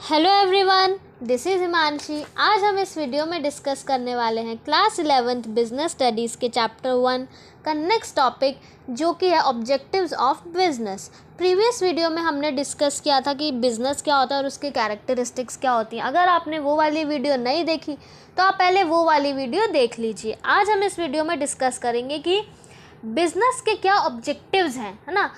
Hello everyone, this is Himanshi. आज हम इस वीडियो में डिस्कस करने वाले हैं क्लास 11th बिजनेस स्टडीज़ के चैप्टर 1 का नेक्स्ट टॉपिक, जो कि है objectives of business. Previous video में हमने डिस्कस किया था कि बिज़नेस क्या होता है और उसके कैरेक्टरिस्टिक्स क्या होती हैं। अगर आपने वो वाली वीडियो नहीं देखी तो आप पहले वो वाली वीडियो देख लीजिए। आज हम इस वीडियो में डिस्कस करेंगे कि बिज़नेस के क्या ऑब्जेक्टिव्स हैं, है ना।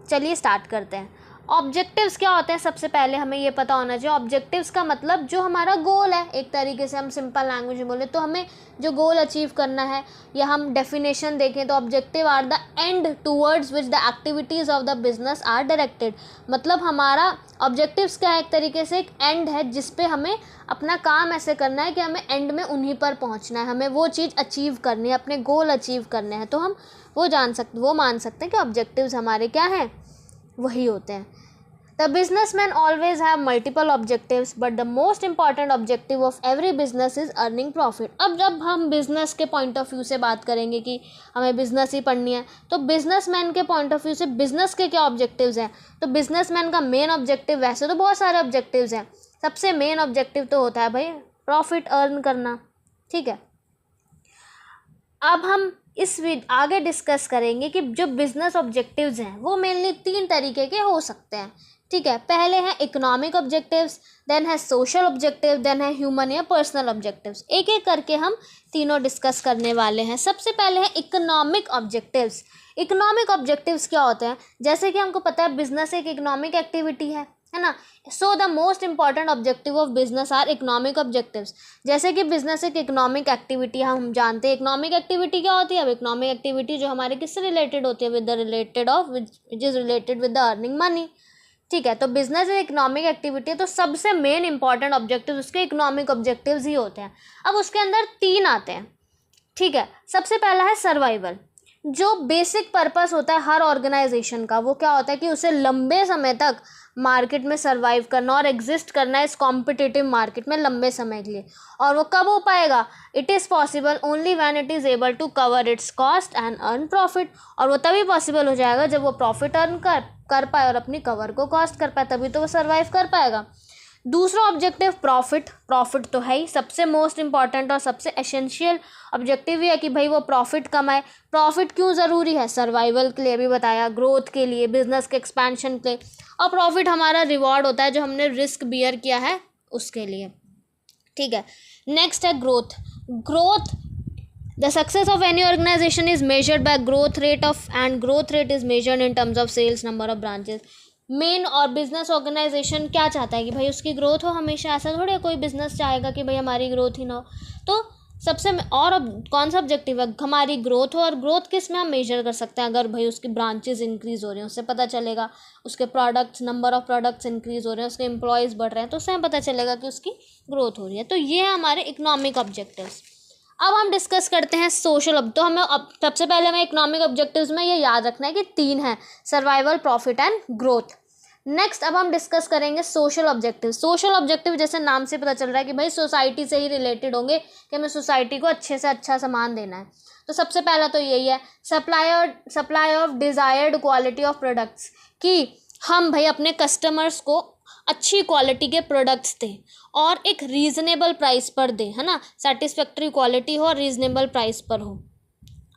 चलिए स्टार्ट करते हैं। ऑब्जेक्टिव्स क्या होते हैं, सबसे पहले हमें ये पता होना चाहिए। ऑब्जेक्टिव्स का मतलब जो हमारा गोल है, एक तरीके से हम सिंपल लैंग्वेज में बोले तो हमें जो गोल अचीव करना है, या हम डेफिनेशन देखें तो objective are the end towards which the activities of the business are directed. मतलब हमारा ऑब्जेक्टिव्स क्या है, एक तरीके से एक एंड है जिस पे हमें अपना काम ऐसे करना है कि हमें एंड में उन्हीं पर पहुंचना है, हमें वो चीज़ अचीव करनी है, अपने गोल अचीव करने हैं। तो हम वो मान सकते हैं कि ऑब्जेक्टिव्स हमारे क्या हैं, वही होते हैं। The businessmen always have multiple objectives, but the most important objective of every business is earning profit. अब जब हम बिजनेस के पॉइंट ऑफ व्यू से बात करेंगे कि हमें बिजनेस ही पढ़नी है, तो बिजनेसमैन के पॉइंट ऑफ व्यू से बिजनेस के क्या ऑब्जेक्टिव्स हैं। तो बिजनेसमैन का मेन ऑब्जेक्टिव, वैसे तो बहुत सारे ऑब्जेक्टिव्स हैं, सबसे मेन ऑब्जेक्टिव तो होता है भाई प्रॉफिट अर्न करना। ठीक है, अब हम आगे डिस्कस करेंगे कि जो बिजनेस ऑब्जेक्टिव्स हैं वो मेनली 3 तरीके के हो सकते हैं। ठीक है, पहले हैं इकोनॉमिक ऑब्जेक्टिव्स, देन है सोशल ऑब्जेक्टिव, देन है ह्यूमन या पर्सनल ऑब्जेक्टिव्स। एक एक करके हम तीनों डिस्कस करने वाले हैं। सबसे पहले है इकोनॉमिक ऑब्जेक्टिव्स। इकोनॉमिक ऑब्जेक्टिव्स क्या होते हैं, जैसे कि हमको पता है बिजनेस एक इकोनॉमिक एक्टिविटी है ना। So the most important objective of business are economic objectives. जैसे कि बिजनेस एक इकोनॉमिक एक्टिविटी, हम जानते हैं इकोनॉमिक एक्टिविटी क्या होती है। अब इकोनॉमिक एक्टिविटी जो हमारे किससे रिलेटेड होती है, with is related with the earning money. ठीक है, तो बिजनेस एक इकोनॉमिक एक्टिविटी है, तो सबसे मेन इंपॉर्टेंट ऑब्जेक्टिव उसके इकोनॉमिक ऑब्जेक्टिव्स ही होते हैं। अब उसके अंदर 3 आते हैं। ठीक है, सबसे पहला है सर्वाइवल। जो बेसिक पर्पस होता है हर ऑर्गेनाइजेशन का, वो क्या होता है कि उसे लंबे समय तक मार्केट में सर्वाइव करना और एग्जिस्ट करना है इस कॉम्पिटिटिव मार्केट में लंबे समय के लिए। और वो कब हो पाएगा, it is possible only when it is able to cover its cost and earn profit. और वो तभी पॉसिबल हो जाएगा जब वो प्रॉफिट अर्न कर पाए और अपनी कवर को कॉस्ट कर पाए, तभी तो वो सर्वाइव कर पाएगा। दूसरा ऑब्जेक्टिव प्रॉफिट तो है ही, सबसे मोस्ट इंपॉर्टेंट और सबसे एसेंशियल ऑब्जेक्टिव ये है कि भाई वो प्रॉफिट कमाए। प्रॉफिट क्यों ज़रूरी है, सर्वाइवल के लिए भी बताया, ग्रोथ के लिए, बिजनेस के एक्सपेंशन के लिए। और प्रॉफिट हमारा रिवॉर्ड होता है जो हमने रिस्क बियर किया है उसके लिए। ठीक है, नेक्स्ट है growth. The success of any organization is measured by growth rate is measured in terms of sales, number of branches. Main और बिजनेस ऑर्गेनाइजेशन क्या चाहता है कि भाई उसकी ग्रोथ हो हमेशा। ऐसा थोड़ी कोई बिजनेस चाहेगा कि भाई हमारी ग्रोथ ही ना हो। तो सबसे और अब कौन सा ऑब्जेक्टिव है, हमारी ग्रोथ हो। और ग्रोथ किस में हम मेजर कर सकते हैं, अगर भाई उसकी ब्रांचेस इंक्रीज़ हो रही हैं उससे पता चलेगा, उसके products, number of products increase हो रहे हैं, उसके एम्प्लॉयज़ बढ़ रहे हैं, तो उससे हमें पता चलेगा कि उसकी ग्रोथ हो रही है। तो ये है हमारे इकोनॉमिक ऑब्जेक्टिव्स। अब हम डिस्कस करते हैं सोशल। तो हमें अब सबसे पहले हमें इकोनॉमिक ऑब्जेक्टिव्स में ये याद रखना है कि 3 हैं, survival, profit and growth. Next अब हम डिस्कस करेंगे सोशल ऑब्जेक्टिव। सोशल ऑब्जेक्टिव जैसे नाम से पता चल रहा है कि भाई सोसाइटी से ही रिलेटेड होंगे, कि हमें सोसाइटी को अच्छे से अच्छा सामान देना है। तो सबसे पहला तो यही है, supply of desired quality of products, कि हम भाई अपने कस्टमर्स को अच्छी क्वालिटी के प्रोडक्ट्स दें और एक रीज़नेबल प्राइस पर दें, है ना। सेटिस्फैक्ट्री क्वालिटी हो और रीज़नेबल प्राइस पर हो।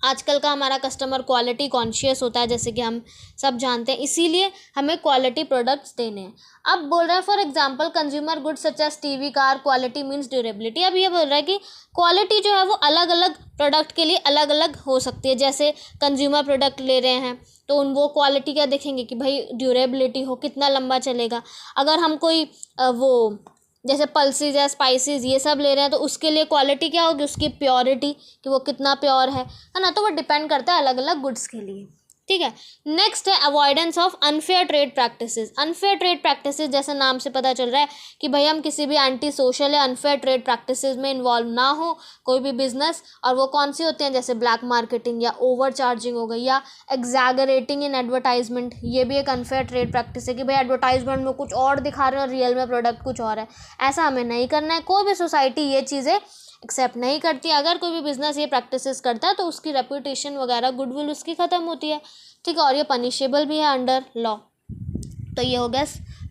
आजकल का हमारा कस्टमर क्वालिटी कॉन्शियस होता है, जैसे कि हम सब जानते हैं, इसीलिए हमें क्वालिटी प्रोडक्ट्स देने हैं। अब बोल रहा है for example consumer goods such as TV, car, quality means durability. अब ये बोल रहा है कि क्वालिटी जो है वो अलग अलग प्रोडक्ट के लिए अलग अलग हो सकती है। जैसे कंज्यूमर प्रोडक्ट ले रहे हैं तो वो क्वालिटी क्या देखेंगे कि भाई ड्यूरेबिलिटी हो, कितना लंबा चलेगा। अगर हम कोई वो जैसे पल्सेस या स्पाइसेस ये सब ले रहे हैं तो उसके लिए क्वालिटी क्या होगी, उसकी प्योरिटी, कि वो कितना प्योर है ना। तो वो डिपेंड करता है अलग अलग गुड्स के लिए। ठीक है, नेक्स्ट है avoidance of unfair trade practices. Unfair trade practices जैसे नाम से पता चल रहा है कि भाई हम किसी भी एंटी सोशल या अनफेयर ट्रेड प्रैक्टिसेस में इन्वॉल्व ना हो कोई भी बिजनेस। और वो कौन सी होती हैं, जैसे ब्लैक मार्केटिंग या ओवर चार्जिंग हो गई, या एग्जैगरेटिंग इन एडवर्टाइजमेंट। ये भी एक अनफेयर ट्रेड प्रैक्टिस है कि भाई एडवर्टाइजमेंट में कुछ और दिखा रहे हैं और रियल में प्रोडक्ट कुछ और है। ऐसा हमें नहीं करना है। कोई भी सोसाइटी ये चीज़ें एक्सेप्ट नहीं करती। अगर कोई भी बिजनेस ये प्रैक्टिसेस करता है तो उसकी रेपुटेशन वगैरह, गुडविल उसकी ख़त्म होती है। ठीक है, और ये पनिशेबल भी है अंडर लॉ। तो ये हो गया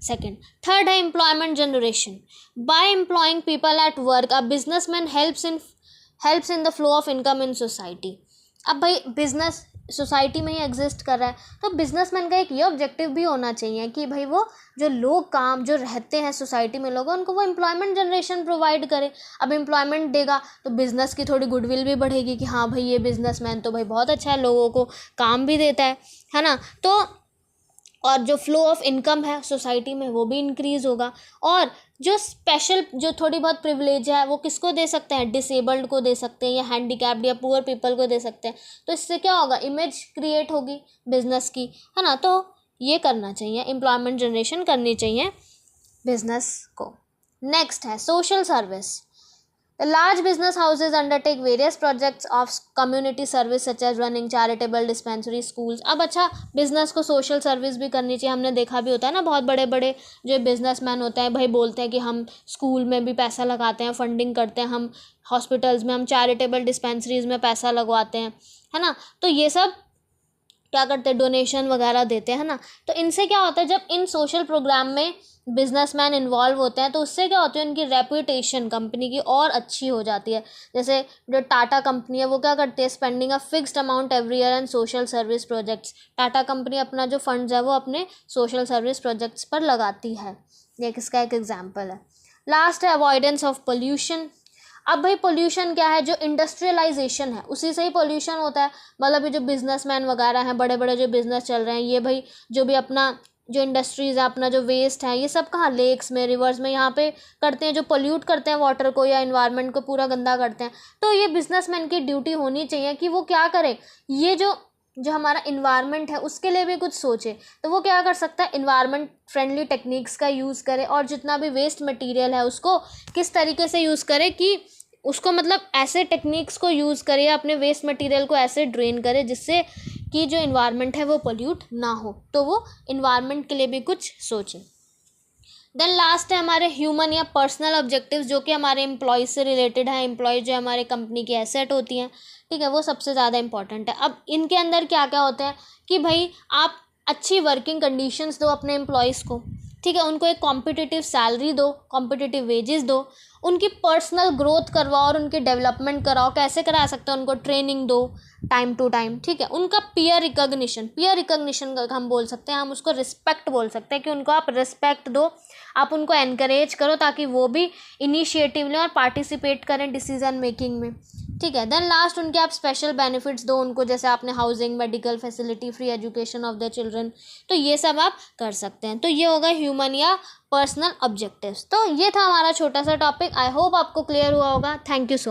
सेकेंड। थर्ड है employment generation. By employing people at work a businessman helps in the flow of income in society. अब भाई बिजनेस सोसाइटी में ही एग्जिस्ट कर रहा है, तो बिजनेसमैन का एक ये ऑब्जेक्टिव भी होना चाहिए कि भाई वो जो लोग काम जो रहते हैं सोसाइटी में लोग, उनको वो एम्प्लॉयमेंट जनरेशन प्रोवाइड करे। अब एम्प्लॉयमेंट देगा तो बिज़नेस की थोड़ी गुडविल भी बढ़ेगी कि हाँ भाई ये बिजनेसमैन तो भाई बहुत अच्छा है, लोगों को काम भी देता है ना। तो और जो फ्लो ऑफ इनकम है सोसाइटी में वो भी इंक्रीज़ होगा। और जो स्पेशल जो थोड़ी बहुत प्रिविलेज है वो किसको दे सकते हैं, डिसेबल्ड को दे सकते हैं या हैंडीकैप्ड या पुअर पीपल को दे सकते हैं। तो इससे क्या होगा, इमेज क्रिएट होगी बिजनेस की, है ना। तो ये करना चाहिए, एम्प्लॉयमेंट जनरेशन करनी चाहिए बिजनेस को। नेक्स्ट है social service. The large business houses undertake various projects of community service such as running charitable dispensaries, schools। अब अच्छा बिजनेस को सोशल सर्विस भी करनी चाहिए। हमने देखा भी होता है ना, बहुत बड़े बड़े जो बिजनेसमैन होते हैं भाई बोलते हैं कि हम स्कूल में भी पैसा लगाते हैं, फंडिंग करते हैं, हम हॉस्पिटल्स में, हम चैरिटेबल डिस्पेंसरीज में पैसा लगवाते हैं, है ना। तो ये सब क्या करते हैं, डोनेशन वगैरह देते हैं ना। तो इनसे क्या होता है, जब इन सोशल प्रोग्राम में बिजनेसमैन इन्वॉल्व होते हैं तो उससे क्या होती है, उनकी रेपुटेशन कंपनी की और अच्छी हो जाती है। जैसे जो टाटा कंपनी है वो क्या करती है, spending a fixed amount every year and social service projects. Tata company अपना जो फंड्स है वो अपने सोशल सर्विस प्रोजेक्ट्स पर लगाती है। ये किसका एक एग्जाम्पल है। लास्ट है अवॉइडेंस ऑफ पोल्यूशन। अब भाई पोल्यूशन क्या है, जो इंडस्ट्रियलाइजेशन है उसी से ही पोल्यूशन होता है। मतलब ये जो बिजनेसमैन वगैरह हैं, बड़े बड़े जो बिजनेस चल रहे हैं, ये भाई जो भी अपना जो इंडस्ट्रीज़ है, अपना जो वेस्ट है, ये सब कहाँ, लेक्स में, रिवर्स में, यहाँ पे करते हैं, जो पोल्यूट करते हैं वाटर को या इन्वायरमेंट को पूरा गंदा करते हैं। तो ये बिजनेसमैन की ड्यूटी होनी चाहिए कि वो क्या करे, ये जो हमारा इन्वायरमेंट है उसके लिए भी कुछ सोचे। तो वो क्या कर सकता है, इन्वायरमेंट फ्रेंडली टेक्निक्स का यूज़ करे और जितना भी वेस्ट मटेरियल है उसको किस तरीके से यूज़ करे कि उसको मतलब ऐसे टेक्निक्स को यूज़ करे, अपने वेस्ट मटेरियल को ऐसे ड्रेन करे जिससे कि जो इन्वायरमेंट है वो पोल्यूट ना हो। तो वो इन्वायरमेंट के लिए भी कुछ सोचे। देन लास्ट है हमारे ह्यूमन या पर्सनल ऑब्जेक्टिव्स, जो कि हमारे एम्प्लॉयज़ से रिलेटेड है। एम्प्लॉय जो हमारे कंपनी की एसेट होती हैं, ठीक है, वो सबसे ज़्यादा इंपॉर्टेंट है। अब इनके अंदर क्या क्या होता है कि भाई आप अच्छी वर्किंग कंडीशंस दो अपने एम्प्लॉयज़ को, ठीक है, उनको एक कॉम्पिटिटिव सैलरी दो, कॉम्पिटिटिव वेजेस दो, उनकी पर्सनल ग्रोथ करवाओ और उनकी डेवलपमेंट कराओ। कैसे करा सकते हैं, उनको ट्रेनिंग दो टाइम टू टाइम, ठीक है। उनका पीयर रिकग्निशन हम बोल सकते हैं, हम उसको रिस्पेक्ट बोल सकते हैं कि उनको आप रिस्पेक्ट दो, आप उनको एनकरेज करो ताकि वो भी इनिशिएटिव लें और पार्टिसिपेट करें डिसीजन मेकिंग में, ठीक है। देन लास्ट उनके आप स्पेशल बेनिफिट्स दो उनको, जैसे आपने housing, medical facility, free education of the children. तो ये सब आप कर सकते हैं। तो ये होगा ह्यूमन या पर्सनल ऑब्जेक्टिव्स। तो ये था हमारा छोटा सा टॉपिक। आई होप आपको क्लियर हुआ होगा। Thank you so much.